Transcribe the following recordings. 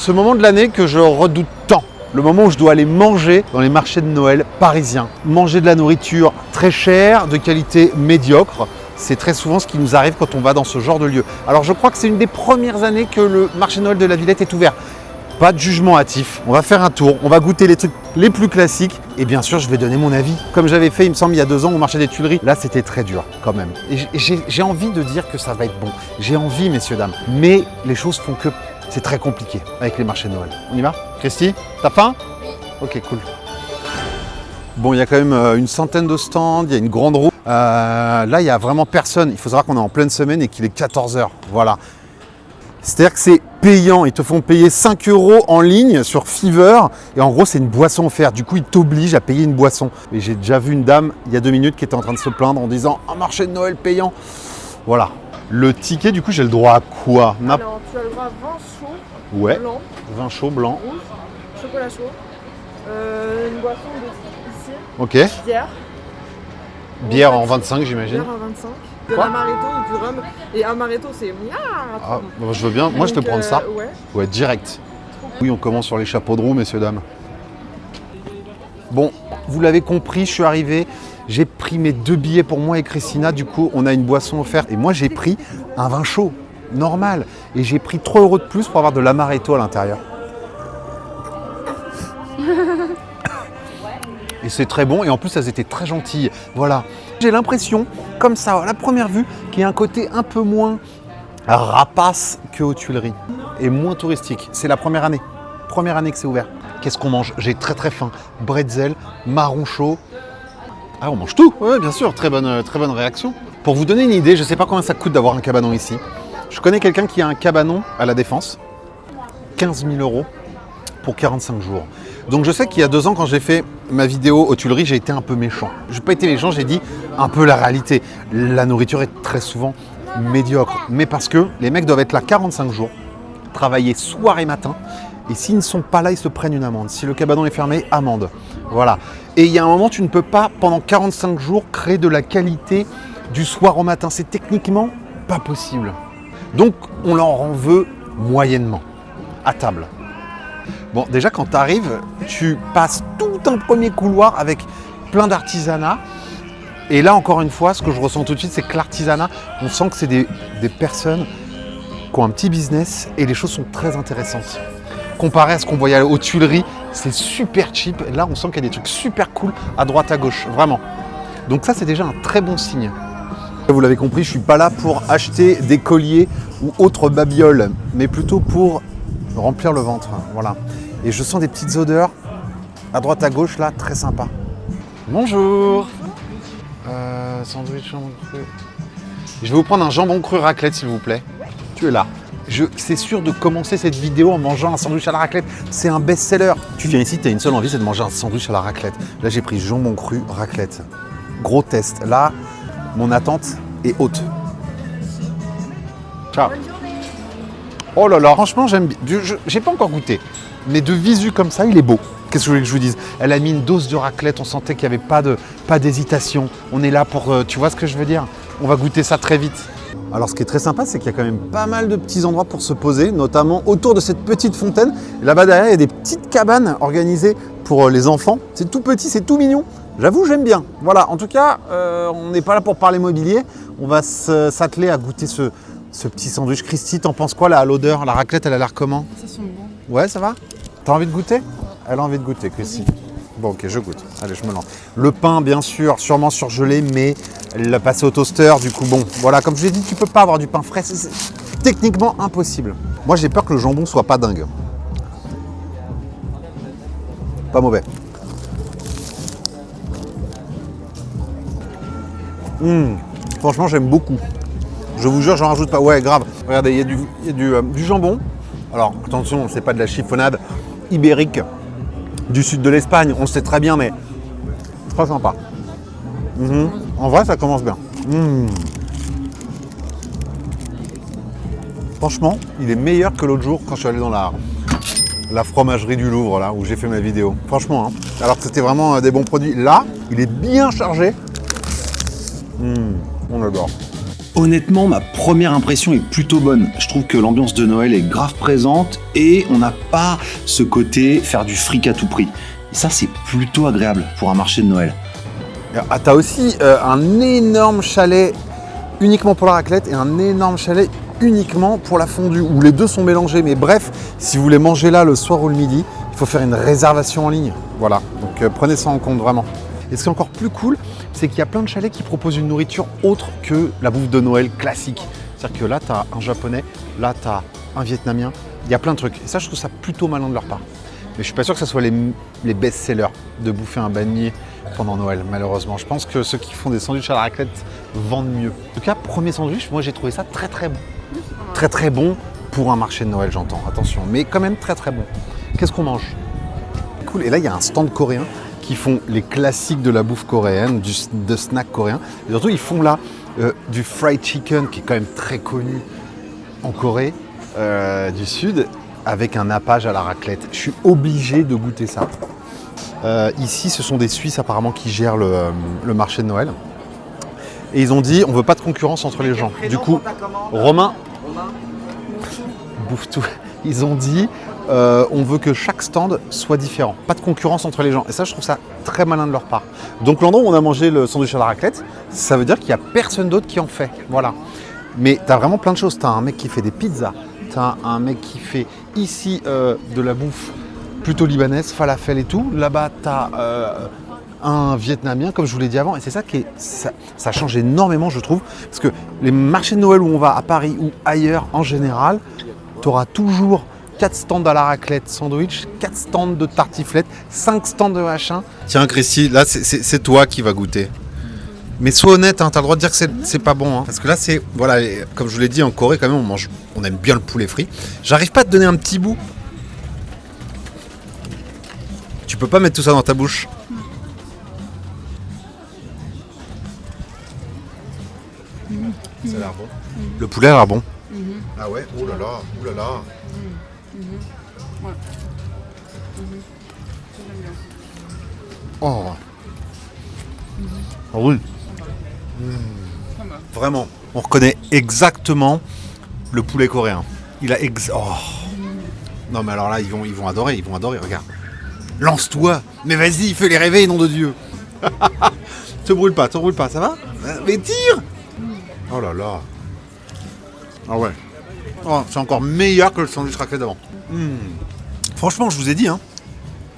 Ce moment de l'année que je redoute tant. Le moment où je dois aller manger dans les marchés de Noël parisiens. Manger de la nourriture très chère, de qualité médiocre. C'est très souvent ce qui nous arrive quand on va dans ce genre de lieu. Alors je crois que c'est une des premières années que le marché de Noël de la Villette est ouvert. Pas de jugement hâtif, on va faire un tour, on va goûter les trucs les plus classiques et bien sûr je vais donner mon avis. Comme j'avais fait il me semble il y a 2 ans au marché des Tuileries, là c'était très dur quand même. Et j'ai envie de dire que ça va être bon, j'ai envie messieurs dames, mais les choses font que c'est très compliqué avec les marchés de Noël. On y va? Christy, t'as faim? Ok cool. Bon il y a quand même une centaine de stands, il y a une grande roue. Là il n'y a vraiment personne, il faut savoir qu'on est en pleine semaine et qu'il est 14 h, voilà. C'est-à-dire que c'est payant, ils te font payer 5 € en ligne sur Fiverr et en gros c'est une boisson offerte, du coup ils t'obligent à payer une boisson. Et j'ai déjà vu une dame il y a 2 minutes qui était en train de se plaindre en disant un marché de Noël payant. Voilà. Le ticket du coup j'ai le droit à quoi? Alors tu as le droit à vin chaud, ouais. blanc, Vin chaud, blanc, rouge, chocolat chaud, une boisson de ici, ok. Bière en 25 j'imagine. Bière en 25. De l'amaretto ou du rhum. Et amaretto c'est ah, bah, je veux bien, moi je te prends ça. Ouais. Ouais, direct. Oui, on commence sur les chapeaux de roue, messieurs, dames. Bon, vous l'avez compris, je suis arrivé. J'ai pris mes 2 billets pour moi et Christina. Du coup, on a une boisson offerte. Et moi, j'ai pris un vin chaud, normal. Et j'ai pris 3 € de plus pour avoir de l'amaretto à l'intérieur. Et c'est très bon. Et en plus, elles étaient très gentilles. Voilà. J'ai l'impression, comme ça, à la première vue, qu'il y a un côté un peu moins rapace qu'aux Tuileries. Et moins touristique. C'est la première année. Première année que c'est ouvert. Qu'est-ce qu'on mange? J'ai très très faim. Bretzel, marron chaud. Ah, on mange tout? Oui, bien sûr. Très bonne réaction. Pour vous donner une idée, je ne sais pas combien ça coûte d'avoir un cabanon ici. Je connais quelqu'un qui a un cabanon à la Défense. 15 000 € pour 45 jours. Donc je sais qu'il y a 2 ans, quand j'ai fait ma vidéo aux Tuileries, j'ai été un peu méchant. Je n'ai pas été méchant, j'ai dit un peu la réalité. La nourriture est très souvent médiocre. Mais parce que les mecs doivent être là 45 jours, travailler soir et matin. Et s'ils ne sont pas là, ils se prennent une amende. Si le cabanon est fermé, amende. Voilà. Et il y a un moment, tu ne peux pas, pendant 45 jours, créer de la qualité du soir au matin. C'est techniquement pas possible. Donc, on leur en veut moyennement, à table. Bon, déjà, quand tu arrives, tu passes tout un premier couloir avec plein d'artisanat. Et là, encore une fois, ce que je ressens tout de suite, c'est que l'artisanat, on sent que c'est des personnes qui ont un petit business et les choses sont très intéressantes. Comparé à ce qu'on voyait aux Tuileries, c'est super cheap. Là, on sent qu'il y a des trucs super cool à droite, à gauche, vraiment. Donc ça, c'est déjà un très bon signe. Vous l'avez compris, je ne suis pas là pour acheter des colliers ou autres babioles, mais plutôt pour remplir le ventre. Voilà. Et je sens des petites odeurs à droite, à gauche, là, très sympa. Bonjour. Sandwich jambon cru. Je vais vous prendre un jambon cru raclette, s'il vous plaît. Tu es là. C'est sûr de commencer cette vidéo en mangeant un sandwich à la raclette. C'est un best-seller. Tu viens ici, tu as une seule envie, c'est de manger un sandwich à la raclette. Là, j'ai pris jambon cru raclette. Gros test. Là, mon attente est haute. Ciao. Oh là là, franchement, j'aime bien. J'ai pas encore goûté. Mais de visu comme ça, il est beau. Qu'est-ce que je voulais que je vous dise? Elle a mis une dose de raclette, on sentait qu'il n'y avait pas d'hésitation. On est là pour, tu vois ce que je veux dire? On va goûter ça très vite. Alors ce qui est très sympa, c'est qu'il y a quand même pas mal de petits endroits pour se poser, notamment autour de cette petite fontaine. Et là-bas derrière, il y a des petites cabanes organisées pour les enfants. C'est tout petit, c'est tout mignon. J'avoue, j'aime bien. Voilà, en tout cas, on n'est pas là pour parler mobilier. On va s'atteler à goûter ce petit sandwich. Christy, t'en penses quoi là à l'odeur? La raclette, elle a l'air comment? Ça sent bon. Ouais, ça va? T'as envie de goûter? Elle a envie de goûter, Christy. Bon, ok, je goûte. Allez, je me lance. Le pain, bien sûr, sûrement surgelé, mais elle l'a passé au toaster. Du coup, bon, voilà, comme je l'ai dit, tu peux pas avoir du pain frais. C'est techniquement impossible. Moi, j'ai peur que le jambon soit pas dingue. Pas mauvais. Franchement, j'aime beaucoup. Je vous jure, j'en rajoute pas. Ouais, grave. Regardez, il y a du jambon. Alors, attention, c'est pas de la chiffonnade ibérique du sud de l'Espagne. On le sait très bien, mais très sympa. En vrai, ça commence bien. Franchement, il est meilleur que l'autre jour quand je suis allé dans la fromagerie du Louvre, là, où j'ai fait ma vidéo. Franchement, hein. Alors que c'était vraiment des bons produits. Là, il est bien chargé. On adore. Honnêtement, ma première impression est plutôt bonne. Je trouve que l'ambiance de Noël est grave présente et on n'a pas ce côté faire du fric à tout prix. Et ça, c'est plutôt agréable pour un marché de Noël. Ah, t'as aussi un énorme chalet uniquement pour la raclette et un énorme chalet uniquement pour la fondue, où les deux sont mélangés. Mais bref, si vous voulez manger là le soir ou le midi, il faut faire une réservation en ligne. Voilà, donc prenez ça en compte vraiment. Et ce qui est encore plus cool, c'est qu'il y a plein de chalets qui proposent une nourriture autre que la bouffe de Noël classique. C'est-à-dire que là, tu as un japonais, là, tu as un vietnamien, il y a plein de trucs. Et ça, je trouve ça plutôt malin de leur part. Mais je suis pas sûr que ce soit les best-sellers de bouffer un banh mi pendant Noël, malheureusement. Je pense que ceux qui font des sandwichs à la raclette vendent mieux. En tout cas, premier sandwich, moi j'ai trouvé ça très très bon. Très très bon pour un marché de Noël, j'entends, attention. Mais quand même très très bon. Qu'est-ce qu'on mange? Cool. Et là, il y a un stand coréen qui font les classiques de la bouffe coréenne, de snack coréen. Et surtout, ils font là du fried chicken, qui est quand même très connu en Corée du Sud, avec un nappage à la raclette. Je suis obligé de goûter ça. Ici, ce sont des Suisses apparemment qui gèrent le marché de Noël. Et ils ont dit, on veut pas de concurrence entre les gens. Du coup, Romain bouffe tout. Ils ont dit, on veut que chaque stand soit différent. Pas de concurrence entre les gens. Et ça, je trouve ça très malin de leur part. Donc l'endroit où on a mangé le sandwich à la raclette, ça veut dire qu'il n'y a personne d'autre qui en fait. Voilà. Mais tu as vraiment plein de choses. Tu as un mec qui fait des pizzas. Tu as un mec qui fait ici de la bouffe plutôt libanaise, falafel et tout. Là-bas, tu as un vietnamien, comme je vous l'ai dit avant. Et c'est ça qui ça change énormément, je trouve. Parce que les marchés de Noël où on va à Paris ou ailleurs, en général, tu auras toujours 4 stands à la raclette sandwich, 4 stands de tartiflette, 5 stands de machin. Tiens, Christy, là, c'est toi qui vas goûter. Mais sois honnête, hein, tu as le droit de dire que c'est pas bon. Hein. Parce que là, c'est. Voilà, comme je vous l'ai dit, en Corée, quand même, on aime bien le poulet frit. J'arrive pas à te donner un petit bout. Tu peux pas mettre tout ça dans ta bouche. Ça a l'air bon. Le poulet a l'air bon. Ah ouais, oh là là, oh là là. Ouais. Oh. Ah oui. Vraiment, on reconnaît exactement le poulet coréen. Il a oh. Non mais alors là, ils vont adorer, regarde. Lance-toi, mais vas-y, fais-les rêver, nom de Dieu. Te brûle pas, ça va? Mais tire. Oh là là. Ah ouais. Oh, c'est encore meilleur que le sandwich raclette d'avant. Franchement, je vous ai dit, hein,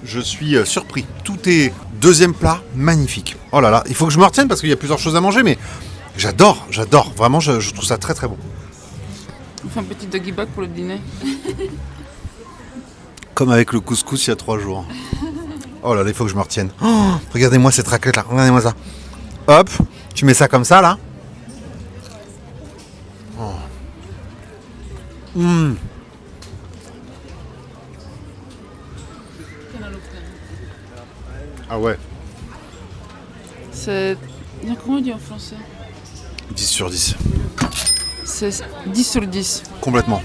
je suis surpris. Tout est deuxième plat, magnifique. Oh là là, il faut que je me retienne parce qu'il y a plusieurs choses à manger, mais j'adore. Vraiment, je trouve ça très très bon. On fait un petit doggy bag pour le dîner. Comme avec le couscous il y a 3 jours. Oh là là, il faut que je me retienne. Oh, regardez-moi cette raclette là, regardez-moi ça. Hop, tu mets ça comme ça là. Oh. Ah ouais. C'est. Comment on dit en français? 10 sur 10. C'est 10 sur 10. Complètement.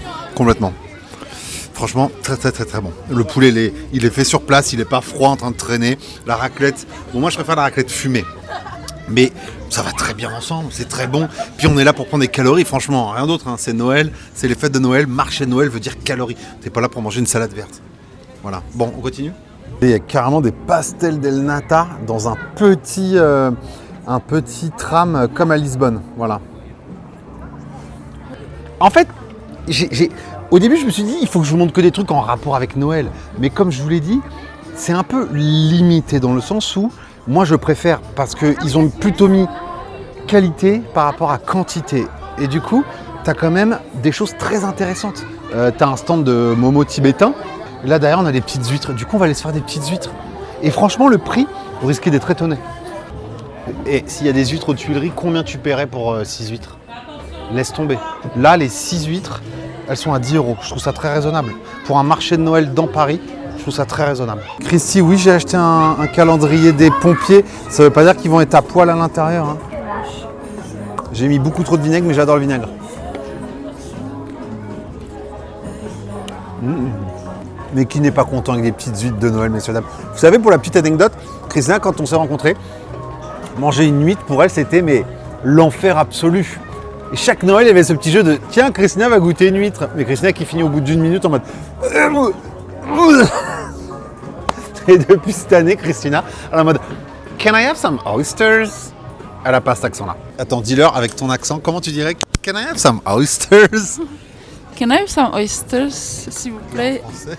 Franchement, très très très très bon. Le poulet, il est fait sur place, il n'est pas froid en train de traîner. La raclette, bon moi je préfère la raclette fumée. Mais ça va très bien ensemble, c'est très bon. Puis on est là pour prendre des calories, franchement, rien d'autre. Hein. C'est Noël, c'est les fêtes de Noël. Marché de Noël veut dire calories. T'es pas là pour manger une salade verte. Voilà. Bon, on continue. Et il y a carrément des pastels del nata dans un petit tram comme à Lisbonne. Voilà. En fait, au début, je me suis dit, il faut que je vous montre que des trucs en rapport avec Noël. Mais comme je vous l'ai dit, c'est un peu limité dans le sens où moi, je préfère parce qu'ils ont plutôt mis qualité par rapport à quantité. Et du coup, tu as quand même des choses très intéressantes. Tu as un stand de momo tibétain. Là, derrière, on a des petites huîtres. Du coup, on va aller se faire des petites huîtres. Et franchement, le prix, vous risquez d'être étonné. Et s'il y a des huîtres aux Tuileries, combien tu paierais pour 6 huîtres? Laisse tomber. Là, les 6 huîtres, elles sont à 10 €. Je trouve ça très raisonnable. Pour un marché de Noël dans Paris, je trouve ça très raisonnable. Christy, oui, j'ai acheté un calendrier des pompiers. Ça veut pas dire qu'ils vont être à poil à l'intérieur. Hein. J'ai mis beaucoup trop de vinaigre, mais j'adore le vinaigre. Mais qui n'est pas content avec des petites huîtres de Noël, messieurs dames. Vous savez, pour la petite anecdote, Christina, quand on s'est rencontrés, manger une huître, pour elle, c'était l'enfer absolu. Et chaque Noël, il y avait ce petit jeu de tiens, Christina va goûter une huître. Mais Christina qui finit au bout d'1 minute en mode. Et depuis cette année, Christina, elle est en mode Can I have some oysters? Elle n'a pas cet accent-là. Attends, dis-leur avec ton accent, comment tu dirais Can I have some oysters? Can I have some oysters, s'il vous plaît? Français.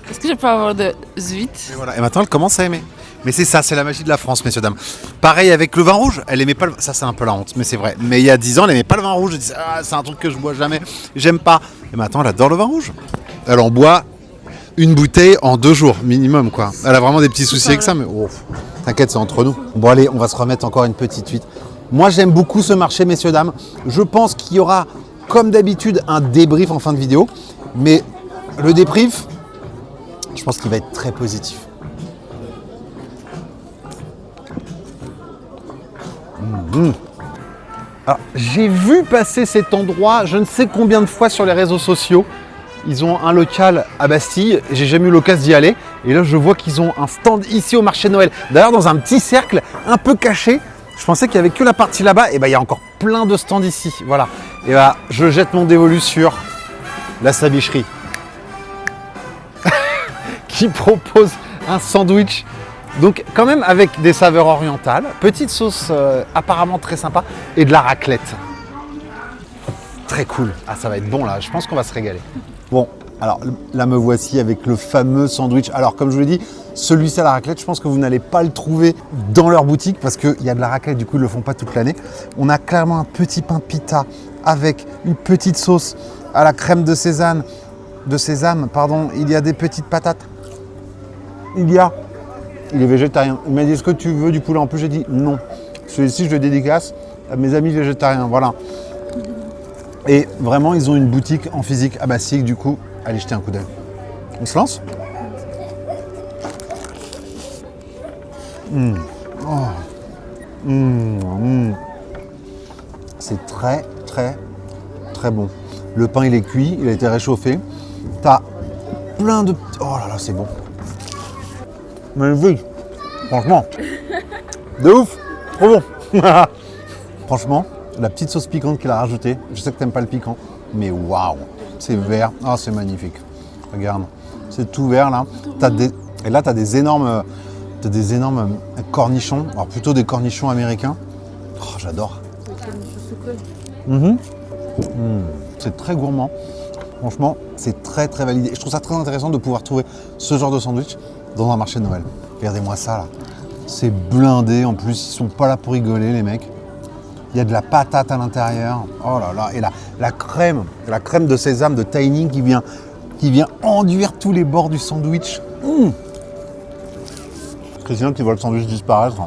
Est-ce que je peux avoir des huîtres? Et voilà. Et maintenant, elle commence à aimer. Mais c'est ça, c'est la magie de la France, messieurs, dames. Pareil avec le vin rouge, elle aimait pas le... Ça, c'est un peu la honte, mais c'est vrai. Mais il y a 10 ans, elle aimait pas le vin rouge. Elle disait, ah, c'est un truc que je bois jamais, j'aime pas. Et maintenant, elle adore le vin rouge. Elle en boit une bouteille en 2 jours, minimum, quoi. Elle a vraiment des petits soucis avec ça, mais oh, t'inquiète, c'est entre nous. Bon, allez, on va se remettre encore une petite huître. Moi, j'aime beaucoup ce marché, messieurs, dames. Je pense qu'il y aura, comme d'habitude, un débrief en fin de vidéo. Mais le débrief, je pense qu'il va être très positif. Alors, j'ai vu passer cet endroit je ne sais combien de fois sur les réseaux sociaux. Ils ont un local à Bastille, j'ai jamais eu l'occasion d'y aller. Et là, je vois qu'ils ont un stand ici au marché de Noël. D'ailleurs, dans un petit cercle un peu caché. Je pensais qu'il n'y avait que la partie là-bas. Et bien, il y a encore plein de stands ici. Voilà. Et bien, je jette mon dévolu sur la Sabicherie qui propose un sandwich. Donc quand même avec des saveurs orientales, petite sauce apparemment très sympa et de la raclette. Très cool. Ah, ça va être bon là, je pense qu'on va se régaler. Bon, alors là me voici avec le fameux sandwich. Alors comme je vous l'ai dit, celui-ci à la raclette, je pense que vous n'allez pas le trouver dans leur boutique parce qu'il y a de la raclette, du coup ils ne le font pas toute l'année. On a clairement un petit pain pita avec une petite sauce à la crème de sésame. Il y a des petites patates. Il est végétarien. Il m'a dit, est-ce que tu veux du poulet en plus? J'ai dit non. Celui-ci, je le dédicace à mes amis végétariens. Voilà. Et vraiment, ils ont une boutique en physique à Bastille. Du coup, allez jeter un coup d'œil. On se lance? C'est très, très, très bon. Le pain, il est cuit. Il a été réchauffé. T'as plein de... Oh là là, c'est bon. Magnifique. Franchement, de ouf, trop bon. Franchement, la petite sauce piquante qu'il a rajoutée, je sais que t'aimes pas le piquant, mais waouh, c'est vert, ah c'est magnifique. Regarde, c'est tout vert là. Et là, t'as des énormes cornichons, alors plutôt des cornichons américains. Oh, j'adore. C'est très gourmand. Franchement, c'est très très validé. Je trouve ça très intéressant de pouvoir trouver ce genre de sandwich dans un marché de Noël. Regardez-moi ça là. C'est blindé en plus, ils sont pas là pour rigoler les mecs. Il y a de la patate à l'intérieur. Oh là là. Et la crème de sésame de Tiny qui vient enduire tous les bords du sandwich. Christina qui voit le sandwich disparaître.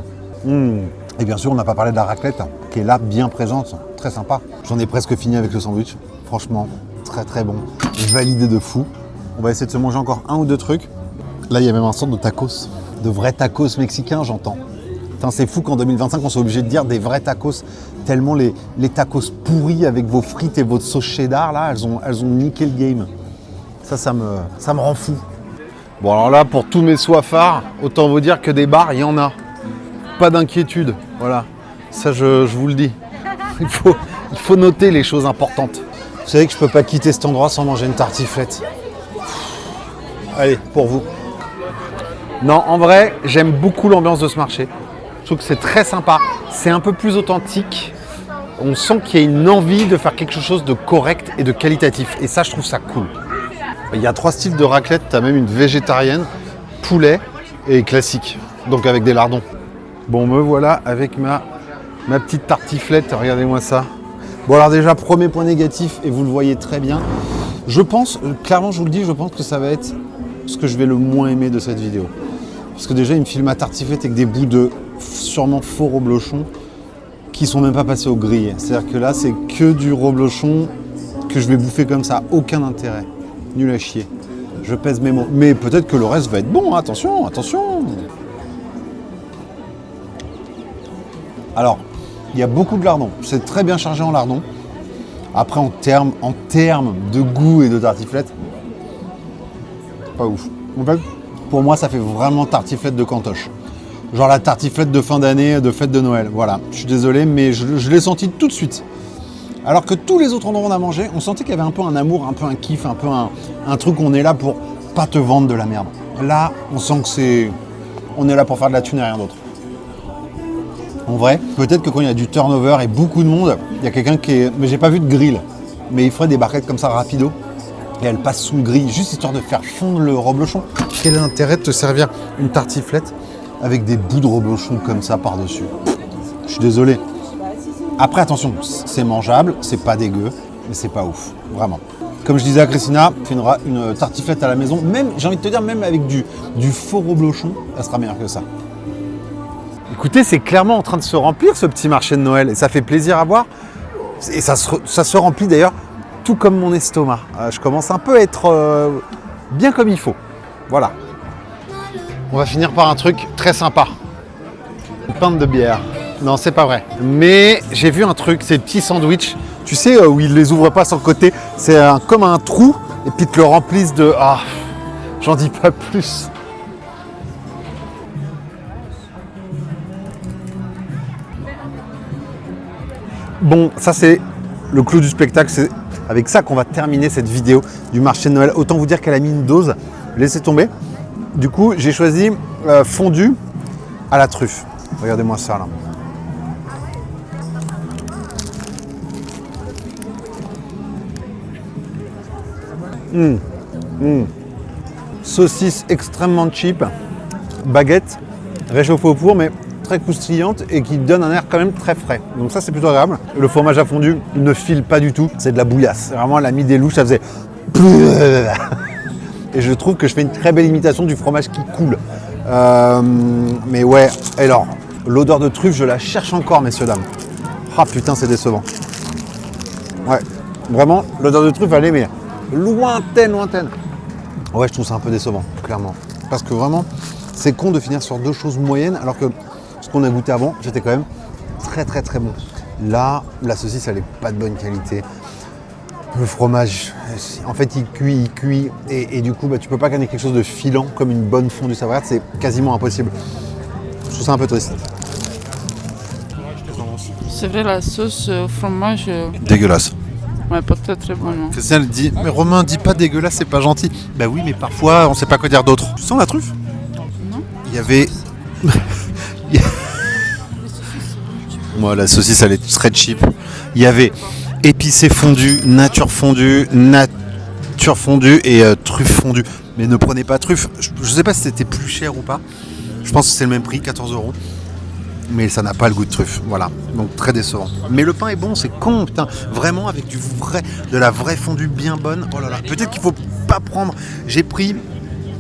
Et bien sûr, on n'a pas parlé de la raclette qui est là bien présente. Très sympa. J'en ai presque fini avec le sandwich. Franchement, très très bon. Validé de fou. On va essayer de se manger encore 1 ou 2 trucs. Là, il y a même un stand de tacos. De vrais tacos mexicains, j'entends. Putain, c'est fou qu'en 2025, on soit obligé de dire des vrais tacos. Tellement les tacos pourris avec vos frites et votre sauce cheddar, là, elles ont niqué le game. Ça me rend fou. Bon, alors là, pour tous mes soifards, autant vous dire que des bars, il y en a. Pas d'inquiétude. Voilà. Ça, je vous le dis. Il faut noter les choses importantes. Vous savez que je peux pas quitter cet endroit sans manger une tartiflette. Allez, pour vous. Non, en vrai, j'aime beaucoup l'ambiance de ce marché. Je trouve que c'est très sympa. C'est un peu plus authentique. On sent qu'il y a une envie de faire quelque chose de correct et de qualitatif. Et ça, je trouve ça cool. Il y a 3 styles de raclette. Tu as même une végétarienne, poulet et classique. Donc avec des lardons. Bon, me voilà avec ma petite tartiflette. Regardez-moi ça. Bon, alors déjà, premier point négatif, et vous le voyez très bien. Je pense, clairement, je vous le dis, je pense que ça va être ce que je vais le moins aimer de cette vidéo. Parce que déjà, il me filme ma tartiflette avec des bouts de sûrement faux reblochon qui sont même pas passés au grill. C'est-à-dire que là, c'est que du reblochon que je vais bouffer comme ça. Aucun intérêt. Nul à chier. Je pèse mes mots. Mais peut-être que le reste va être bon. Hein. Attention, attention. Alors, il y a beaucoup de lardons. C'est très bien chargé en lardons. Après, en termes de goût et de tartiflette, pas ouf. En fait, pour moi, ça fait vraiment tartiflette de cantoche. Genre la tartiflette de fin d'année, de fête de Noël. Voilà, je suis désolé, mais je l'ai senti tout de suite. Alors que tous les autres endroits où on a mangé, on sentait qu'il y avait un peu un amour, un peu un kiff, un peu un truc où on est là pour pas te vendre de la merde. Là, on sent que on est là pour faire de la thune et rien d'autre. En vrai, peut-être que quand il y a du turnover et beaucoup de monde, il y a quelqu'un qui est... Mais j'ai pas vu de grill. Mais il ferait des barquettes comme ça rapido. Et elle passe sous le grill, juste histoire de faire fondre le reblochon. Quel est l'intérêt de te servir une tartiflette avec des bouts de reblochon comme ça par-dessus? Je suis désolé. Après, attention, c'est mangeable, c'est pas dégueu, mais c'est pas ouf, vraiment. Comme je disais à Christina, fais une tartiflette à la maison, même, j'ai envie de te dire, même avec du faux reblochon, elle sera meilleure que ça. Écoutez, c'est clairement en train de se remplir ce petit marché de Noël, et ça fait plaisir à voir. Et ça se remplit d'ailleurs, tout comme mon estomac. Je commence un peu à être bien comme il faut. Voilà. On va finir par un truc très sympa. Une pinte de bière. Non, c'est pas vrai. Mais j'ai vu un truc, ces petits sandwichs, tu sais, où ils les ouvrent pas sur le côté. C'est comme un trou, et puis ils te le remplissent de... Ah, j'en dis pas plus. Bon, ça c'est le clou du spectacle. C'est avec ça qu'on va terminer cette vidéo du marché de Noël. Autant vous dire qu'elle a mis une dose. Laissez tomber. Du coup, j'ai choisi fondu à la truffe. Regardez-moi ça là. Saucisse extrêmement cheap, baguette réchauffée au four mais très croustillante et qui donne un air quand même très frais. Donc ça c'est plutôt agréable. Le fromage à fondu ne file pas du tout, c'est de la bouillasse. Vraiment elle a mis des louches, ça faisait... Et je trouve que je fais une très belle imitation du fromage qui coule. Mais ouais, alors l'odeur de truffe je la cherche encore messieurs dames. Ah putain c'est décevant. Ouais, vraiment l'odeur de truffe elle est mais lointaine. Ouais, je trouve ça un peu décevant, clairement. Parce que vraiment, c'est con de finir sur deux choses moyennes, alors que ce qu'on a goûté avant, c'était quand même très bon. Là, la saucisse, elle est pas de bonne qualité. Le fromage, en fait, il cuit. Et du coup, bah, tu peux pas gagner quelque chose de filant comme une bonne fondue savoyarde, c'est quasiment impossible. Je trouve ça un peu triste. C'est vrai, la sauce au fromage, Dégueulasse. ouais, pas très bonne. Christian dit, mais Romain, dis pas dégueulasse, c'est pas gentil. Bah oui, mais parfois, on sait pas quoi dire d'autre. Tu sens la truffe? Non. Il y avait... Moi, la saucisse, elle est très cheap. Il y avait épicé fondu, nature fondue et truffe fondue. Mais ne prenez pas truffe. Je sais pas si c'était plus cher ou pas. Je pense que c'est le même prix, 14 €. Mais ça n'a pas le goût de truffe, voilà, donc très décevant. Mais le pain est bon, c'est con, putain, vraiment avec de la vraie fondue bien bonne. Oh là là, peut-être qu'il faut pas prendre. J'ai pris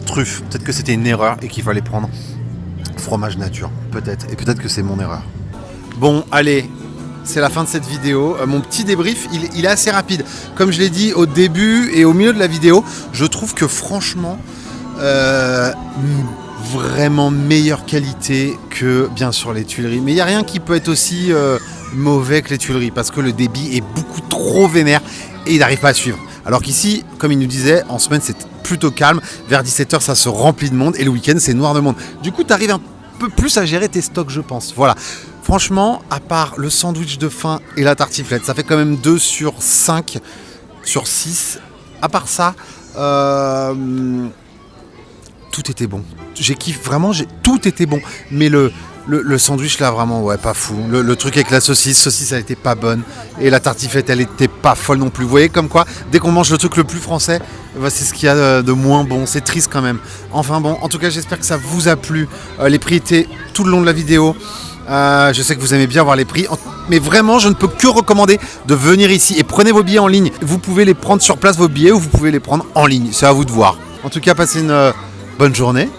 truffe, peut-être que c'était une erreur et qu'il fallait prendre fromage nature, peut-être, et peut-être que c'est mon erreur. Bon, allez, c'est la fin de cette vidéo. Mon petit débrief, il est assez rapide. Comme je l'ai dit au début et au milieu de la vidéo, je trouve que franchement, vraiment meilleure qualité que bien sûr les Tuileries. Mais il n'y a rien qui peut être aussi mauvais que les Tuileries parce que le débit est beaucoup trop vénère et il n'arrive pas à suivre. Alors qu'ici, comme il nous disait, en semaine c'est plutôt calme. Vers 17h ça se remplit de monde et le week-end c'est noir de monde. Du coup tu arrives un peu plus à gérer tes stocks je pense. Voilà. Franchement, à part le sandwich de faim et la tartiflette, ça fait quand même 2 sur 5 sur 6. À part ça, tout était bon. J'ai kiffé, vraiment, tout était bon. Mais le sandwich là, vraiment, ouais, pas fou. Le truc avec la saucisse, elle était pas bonne. Et la tartiflette, elle était pas folle non plus. Vous voyez, comme quoi, dès qu'on mange le truc le plus français, bah, c'est ce qu'il y a de moins bon. C'est triste quand même. Enfin bon, en tout cas, j'espère que ça vous a plu. Les prix étaient tout le long de la vidéo. Je sais que vous aimez bien voir les prix. Mais vraiment, je ne peux que recommander de venir ici. Et prenez vos billets en ligne. Vous pouvez les prendre sur place, vos billets, ou vous pouvez les prendre en ligne. C'est à vous de voir. En tout cas, passez une bonne journée.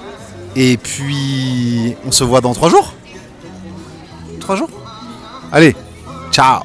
Et puis, on se voit dans 3 jours. 3 jours ? Allez, ciao !